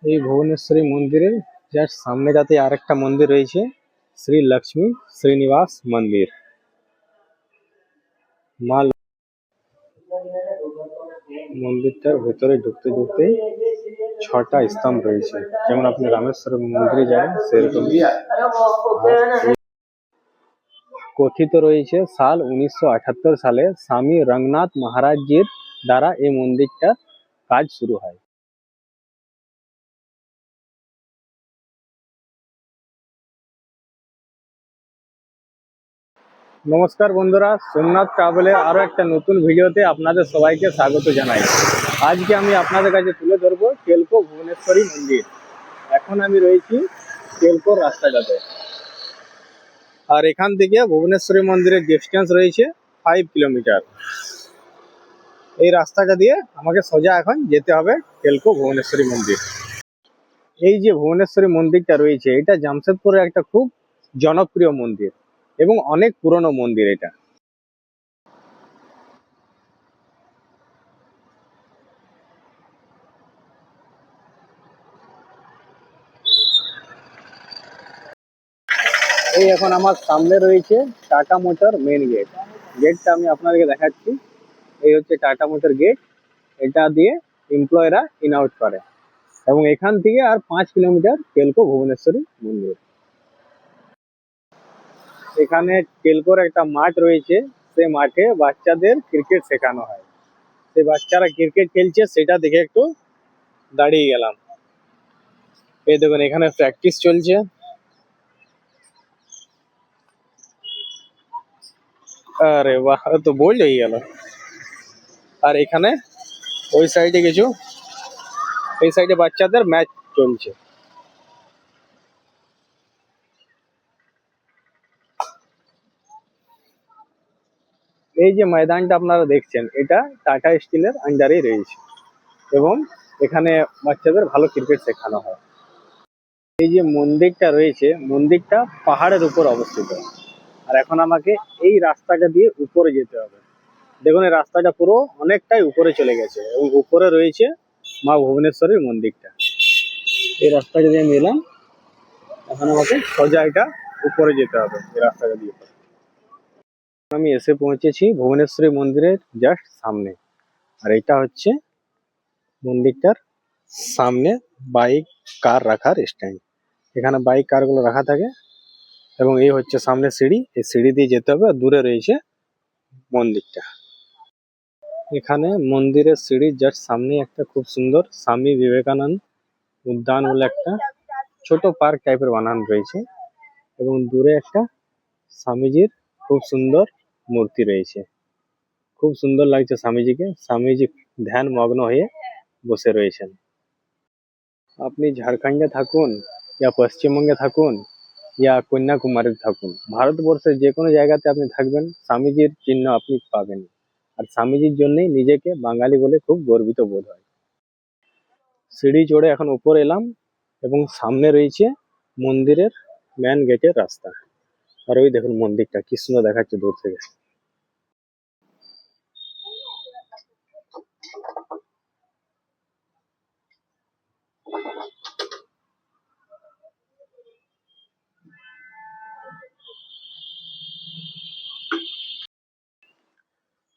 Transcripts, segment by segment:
এই ভুবনেশ্বরী মন্দিরের জাস্ট সামনে যাতে আরেকটা মন্দির রয়েছে, শ্রী লক্ষ্মী শ্রীনিবাস মন্দির। মা মন্দিরটার ভেতরে ঢুকতে ঢুকতে 6টা স্তম্ভ রয়েছে, যেমন আপনি রামেশ্বর মন্দিরে যান সেরকম। কথিত রয়েছে সাল 1978 সালে স্বামী রঙ্গনাথ মহারাজজির দ্বারা এই মন্দিরটার কাজ শুরু হয়। নমস্কার বন্ধুরা, সোমনাথ ট্রাভেলের আরো একটা নতুন ভিডিওতে আপনাদের সবাইকে স্বাগত জানাই। আজকে আমি আপনাদের কাছে তুলে ধরবো কেলকো ভুবনেশ্বরী মন্দির। এখন আমি রয়েছি কেলকোর রাস্তাটাতে, আর এখান থেকে ভুবনেশ্বরী মন্দিরের ডিস্টেন্স রয়েছে 5 কিলোমিটার। এই রাস্তাটা দিয়ে আমাকে সোজা এখন যেতে হবে কেলকো ভুবনেশ্বরী মন্দির। এই যে ভুবনেশ্বরী মন্দিরটা রয়েছে, এটা জামশেদপুরের একটা খুব জনপ্রিয় মন্দির এবং অনেক পুরনো মন্দির এটা। এই এখন আমার সামনে রয়েছে টাটা মোটর মেন গেট। গেটটা আমি আপনাদেরকে দেখাচ্ছি। এই হচ্ছে টাটা মোটর গেট। এটা দিয়ে এমপ্লয়িরা ইন আউট করে, এবং এখান থেকে আর 5 কিলোমিটার কেলকো ভুবনেশ্বরী মন্দির। এখানে কেলকোর একটা মাঠ রয়েছে, সে মাঠে বাচ্চাদের ক্রিকেট শেখানো হয়। সেই বাচ্চারা ক্রিকেট খেলছে, সেটা দেখে একটু দাঁড়িয়ে গেলাম। এই দেখুন, এখানে প্র্যাকটিস চলছে। আরে বাহ, তো বল হয়ে গেল। আর এখানে ওই সাইডে কিছু, এই সাইডে বাচ্চাদের ম্যাচ চলছে। এই যে ময়দানটা আপনারা দেখছেন, এটা টাটা স্টিলের আন্ডারেই রয়েছে, এবং এখানে বাচ্চাদের ভালো ক্রিকেট শেখানো হয়। এই যে মন্দিরটা রয়েছে, মন্দিরটা পাহাড়ের উপর অবস্থিত। আর এখন আমাকে এই রাস্তাটা দিয়ে উপরে যেতে হবে। দেখুন, এই রাস্তাটা পুরো অনেকটাই উপরে চলে গেছে, এবং উপরে রয়েছে মা ভুবনেশ্বরীর মন্দিরটা। এই রাস্তাটা দিয়ে আমি এলাম, এখন আমাকে সোজা এটা উপরে যেতে হবে এই রাস্তাটা দিয়ে। আমি এসে পৌঁছেছি ভুবনেশ্বরী মন্দিরের জাস্ট সামনে। আর এটা হচ্ছে মন্দিরটার সামনে বাইক কার রাখার স্ট্যান্ড। এখানে বাইক কার গুলো রাখা থাকে, এবং এই হচ্ছে সামনে সিঁড়ি। এই সিঁড়ি দিয়ে যেতে হবে, আর দূরে রয়েছে মন্দিরটা। এখানে মন্দিরের সিঁড়ির জাস্ট সামনে একটা খুব সুন্দর স্বামী বিবেকানন্দ উদ্যান বলে একটা ছোট পার্ক টাইপের বানানো রয়েছে, এবং দূরে একটা স্বামীজির খুব সুন্দর মূর্তি রয়েছে। খুব সুন্দর লাগছে স্বামীজিকে। স্বামীজি ধ্যান মগ্ন হয়ে বসে রয়েছেন। আপনি ঝাড়খণ্ডে থাকুন, ইয়া পশ্চিমবঙ্গে থাকুন, ইয়া কন্যাকুমারীতে থাকুন, ভারতবর্ষের যে কোনো জায়গাতে আপনি থাকবেন, স্বামীজির চিহ্ন আপনি পাবেন। আর স্বামীজির জন্যই নিজেকে বাঙালি বলে খুব গর্বিত বোধ হয়। সিঁড়ি চড়ে এখন উপরে এলাম, এবং সামনে রয়েছে মন্দিরের মেন গেটের রাস্তা। আর ওই দেখুন মন্দিরটা কি সুন্দর দেখাচ্ছে দূর থেকে।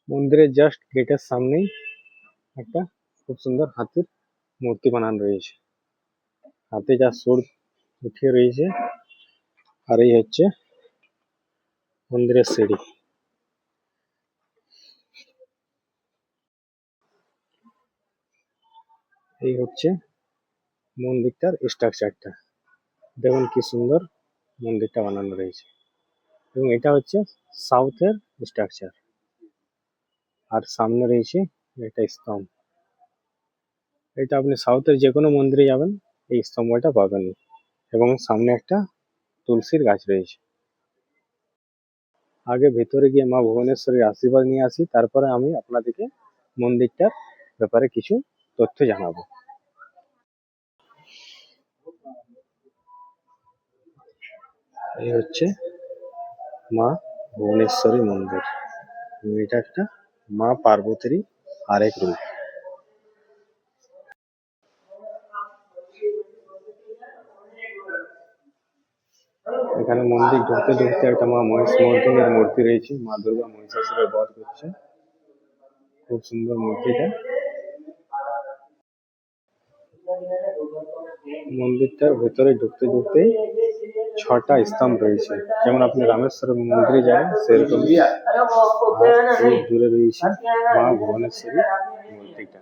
মন্দিরের জাস্ট গেটের সামনেই একটা খুব সুন্দর হাতির মূর্তি বানানো রয়েছে। হাতে যা সুর উঠিয়ে রয়েছে। আর এই হচ্ছে মন্দিরের সিঁড়ি। এই হচ্ছে মন্দিরটার স্ট্রাকচারটা। দেখুন কি সুন্দর মন্দিরটা বানানো রয়েছে, এবং এটা হচ্ছে সাউথের স্ট্রাকচার। আর সামনে রয়েছে একটা স্তম্ভ। এটা আপনি সাউথের যে কোনো মন্দিরে যাবেন, এই স্তম্ভটা পাবেন। এবং সামনে একটা তুলসীর গাছ রয়েছে। আগে ভেতরে গিয়ে মা ভুবনেশ্বরীর আশীর্বাদ নিয়ে আসি, তারপরে আমি আপনাদেরকে মন্দিরটার ব্যাপারে কিছু তথ্য জানাবো। এই হচ্ছে মা ভুবনেশ্বরী মন্দির। এটা একটা মা পার্বতীর আরেক রূপ। এখানে মন্দির ঢুকতে ঢুকতে একটা মা মহিষমর্দিনীর মূর্তি রয়েছে, মা দুর্গা মহিষাসুরের বধ করছে। খুব সুন্দর মূর্তিটা। মন্দিরটার ভেতরে ঢুকতে ঢুকতেই 6টা স্তম্ভ রয়েছে, যেমন আপনি রামেশ্বর মন্দিরে যাবেন সেরকম। আর এই দূরে রয়েছে মা ভুবনেশ্বরী মূর্তিটা।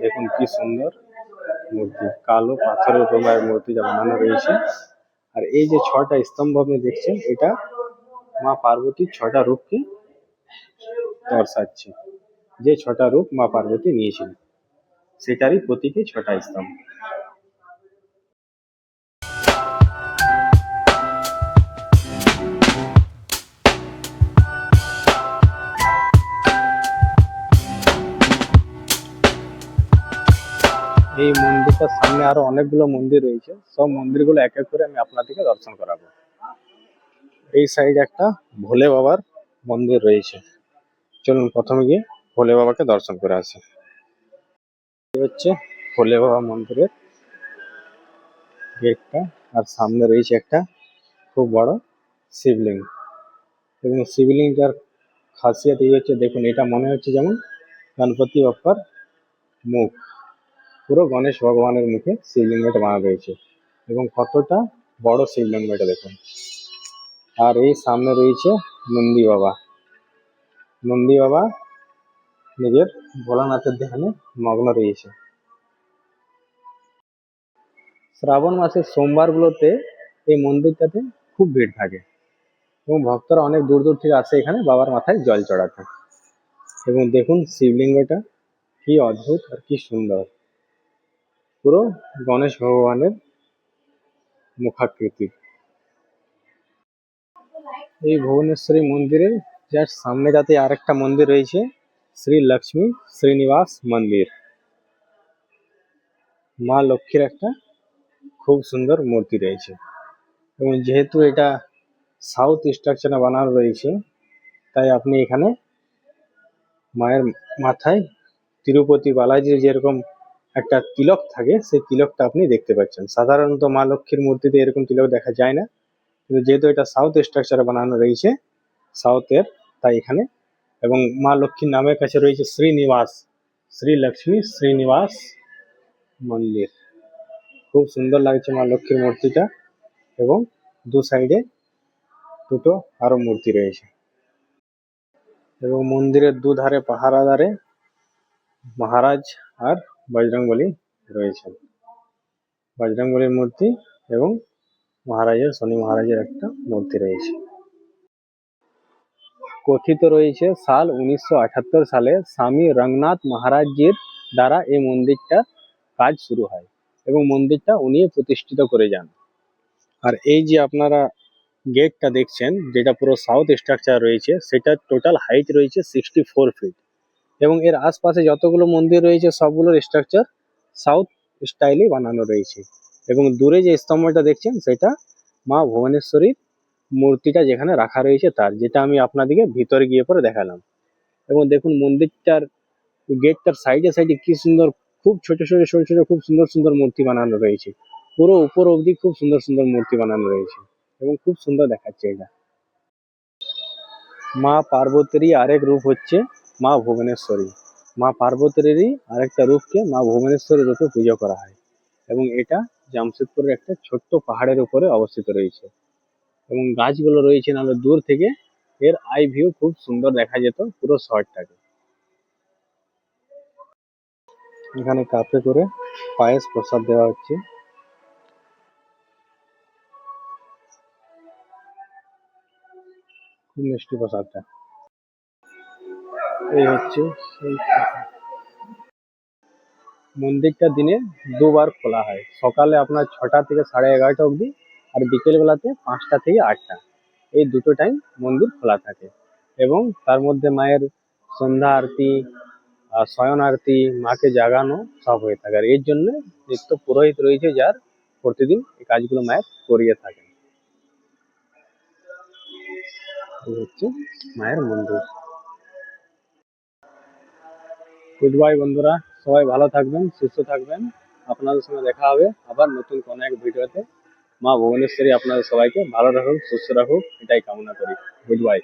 দেখুন কি সুন্দর মূর্তি, কালো পাথরের উপর মায়ের মূর্তিটা বানানো রয়েছে। আর এই যে 6টা স্তম্ভ আপনি দেখছেন, এটা মা পার্বতীর 6টা রূপকে দর্শাচ্ছে। যে 6টা রূপ মা পার্বতী নিয়েছিলেন সেটারই প্রতীকী 6টা স্তম্ভ। এই মন্দিরটার সামনে আরো অনেকগুলো মন্দির রয়েছে, সব মন্দিরগুলো এক এক করে আমি আপনাদেরকে দর্শন করাবো। এই সাইডে একটা ভোলে বাবার মন্দির রয়েছে, চলুন প্রথমে গিয়ে ভোলে বাবাকে দর্শন করে আসি। এই হচ্ছে ভোলে বাবা মন্দিরের গেটটা, আর সামনে রয়েছে একটা খুব বড় শিবলিঙ্গ। এবং শিবলিঙ্গটার খাসিয়ত এই হচ্ছে, দেখুন এটা মনে হচ্ছে যেমন গণপতি বাপ্পার মুখ, পুরো গণেশ ভগবানের মুখে শিবলিঙ্গটা বানানো রয়েছে। এবং কতটা বড় শিবলিঙ্গটা দেখুন। আর এই সামনে রয়েছে নন্দী বাবা। নন্দী বাবা নিজের ভোলানাথের ধ্যানে মগ্ন রয়েছে। শ্রাবণ মাসের সোমবারগুলোতে এই মন্দিরটাতে খুব ভিড় থাকে এবং ভক্তরা অনেক দূর দূর থেকে আসে এখানে বাবার মাথায় জল চড়াতে। এবং দেখুন শিবলিঙ্গটা কি অদ্ভুত আর কি সুন্দর, পুরো গণেশ ভগবানের মুখাকৃতি। এই ভুবনেশ্বরী মন্দিরের জাস্ট সামনে যাতে আরেকটা মন্দির রয়েছে, শ্রী লক্ষ্মী শ্রীনিবাস মন্দির। মা লক্ষ্মীর একটা খুব সুন্দর মূর্তি রয়েছে। এবং যেহেতু এটা সাউথ স্ট্রাকচারে বানানো রয়েছে, তাই আপনি এখানে মায়ের মাথায় তিরুপতি বালাজির যেরকম একটা তিলক থাকে, সেই তিলকটা আপনি দেখতে পাচ্ছেন। সাধারণত মা লক্ষ্মীর মূর্তিতে এরকম তিলক দেখা যায় না, কিন্তু যেহেতু এটা সাউথ স্ট্রাকচারে বানানো রয়েছে সাউথের, তাই এখানে। এবং মা লক্ষ্মীর নামের কাছে রয়েছে শ্রীনিবাস, শ্রী লক্ষ্মী শ্রীনিবাস মন্দির। খুব সুন্দর লাগছে মা লক্ষ্মীর মূর্তিটা। এবং দু সাইডে দুটো আরো মূর্তি রয়েছে। এবং মন্দিরের দুধারে পাহারাদারে মহারাজ আর বজরংবলী রয়েছেন। বজরংবলীর মূর্তি এবং মহারাজের শনি মহারাজের একটা মূর্তি রয়েছে। কথিত রয়েছে সাল 1978 সালে স্বামী রঙ্গনাথ মহারাজজির দ্বারা এই মন্দিরটার কাজ শুরু হয় এবং মন্দিরটা উনি প্রতিষ্ঠিত করে যান। আর এই যে আপনারা গেটটা দেখছেন, যেটা পুরো সাউথ স্ট্রাকচার রয়েছে, সেটার টোটাল হাইট রয়েছে 64 ফিট। এবং এর আশপাশে যতগুলো মন্দির রয়েছে সবগুলোর স্ট্রাকচার সাউথ স্টাইলে বানানো রয়েছে। এবং দূরে যে স্তম্ভটা দেখছেন সেটা মা ভুবনেশ্বরীর মূর্তিটা যেখানে রাখা রয়েছে তার, যেটা আমি আপনাদেরকে ভিতরে গিয়ে পরে দেখালাম। এবং দেখুন মন্দিরটার গেটটার সাইডে সাইডে কি সুন্দর, খুব ছোট ছোট ছোট ছোট খুব সুন্দর সুন্দর মূর্তি বানানো রয়েছে। পুরো উপর অবধি খুব সুন্দর সুন্দর মূর্তি বানানো রয়েছে এবং খুব সুন্দর দেখাচ্ছে এটা। মা পার্বতীরই আরেক রূপ হচ্ছে মা ভুবনেশ্বরী। মা পার্বতীরই আরেকটা রূপকে মা ভুবনেশ্বরী রূপে পুজো করা হয়। এবং এটা জামশেদপুরের একটা ছোট্ট পাহাড়ের উপরে অবস্থিত রয়েছে। এবং গাছগুলো রয়েছে, নাহলে দূর থেকে এর আই ভিউ খুব সুন্দর দেখা যেত পুরো শহরটাকে। এখানে কাপে করে পায়েস প্রসাদ দেওয়া হচ্ছে। খুব মিষ্টি প্রসাদটা। এই হচ্ছে সেই মন্দিরটা দিনে দুবার খোলা হয়, সকালে আপনার 6টা থেকে 11:30 অবধি, আর বিকেল বেলাতে 5টা থেকে 8টা। এই দুটো টাইম মন্দির খোলা থাকে। এবং তার মধ্যে মায়ের সন্ধ্যা আরতি আর শয়ন আরতি, মাকে জাগানো সব হয়ে থাকে। আর এর জন্য নিত্য পুরোহিত রয়েছে, যার প্রতিদিন এই কাজগুলো মায়ের করিয়ে থাকেন। এই হচ্ছে মায়ের মন্দির। গুড বাই বন্ধুরা, সবাই ভালো থাকবেন, সুস্থ থাকবেন। আপনাদের সঙ্গে দেখা হবে আবার নতুন কোনো এক ভিডিওতে। মা ভুবনেশ্বরী আপনাদের সবাইকে ভালো রাখুক, সুস্থ রাখুক, এটাই কামনা করি। Good bye.